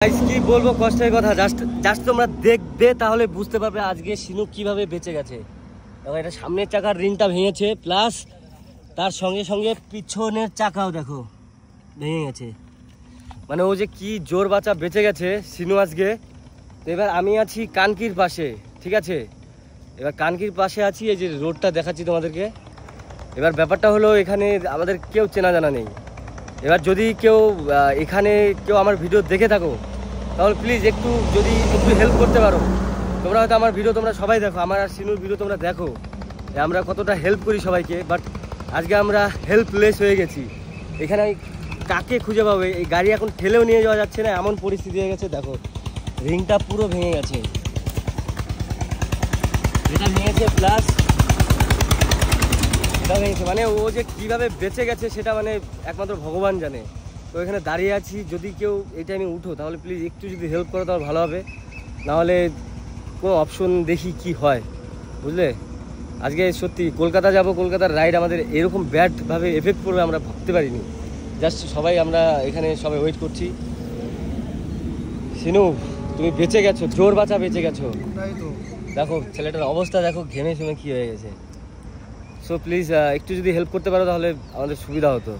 কি বলবো কষ্টের কথা, জাস্ট তোমরা দেখবে তাহলে বুঝতে পারবে আজকে সিনু কিভাবে বেঁচে গেছে। দেখো এটা সামনের চাকার রিংটা ভেঙেছে, প্লাস তার সঙ্গে সঙ্গে পিছনের চাকাও দেখো ভেঙে গেছে। মানে ও যে কি জোর বাঁচা বেঁচে গেছে সিনু আজকে। তো এবার আমি আছি কানকির পাশে, ঠিক আছে? এবার কানকির পাশে আছি, এই যে রোডটা দেখাচ্ছি তোমাদেরকে। এবার ব্যাপারটা হলো এখানে আমাদের কেউ চেনা জানা নেই। এবার যদি কেউ এখানে কেউ আমার ভিডিও দেখে থাকো তাহলে প্লিজ একটু হেল্প করতে পারো। তোমরা হয়তো আমার ভিডিও তোমরা সবাই দেখো, আমার আর সিনুর ভিডিও তোমরা দেখো আমরা কতটা হেল্প করি সবাইকে, বাট আজকে আমরা হেল্পলেস হয়ে গেছি। এখানে কাকে খুঁজে পাবে? এই গাড়ি এখন ঠেলেও নিয়ে যাওয়া যাচ্ছে না, এমন পরিস্থিতি হয়ে গেছে। দেখো রিংটা পুরো ভেঙে গেছে, এটা ভেঙেছে, প্লাস এটা ভেঙেছে। মানে ও যে কীভাবে বেঁচে গেছে সেটা মানে একমাত্র ভগবান জানে। তো এখানে দাঁড়িয়ে আছি, যদি কেউ এই টাইমে উঠো তাহলে প্লিজ একটু যদি হেল্প করো তাহলে ভালো হবে, নাহলে কোনো অপশন দেখি কি হয়, বুঝলে? আজকে সত্যি কলকাতা যাব, কলকাতার রাইড আমাদের এরকম ব্যাডভাবে এফেক্ট করবে আমরা ভাবতে পারিনি। জাস্ট সবাই আমরা এখানে সবাই ওয়েট করছি। সিনু তুমি বেঁচে গেছো, জোর বাঁচা বেঁচে গেছো। দেখো ছেলেটার অবস্থা দেখো, ঘেমে শুনে কী হয়ে গেছে। সো প্লিজ একটু যদি হেল্প করতে পারো তাহলে আমাদের সুবিধা হতো।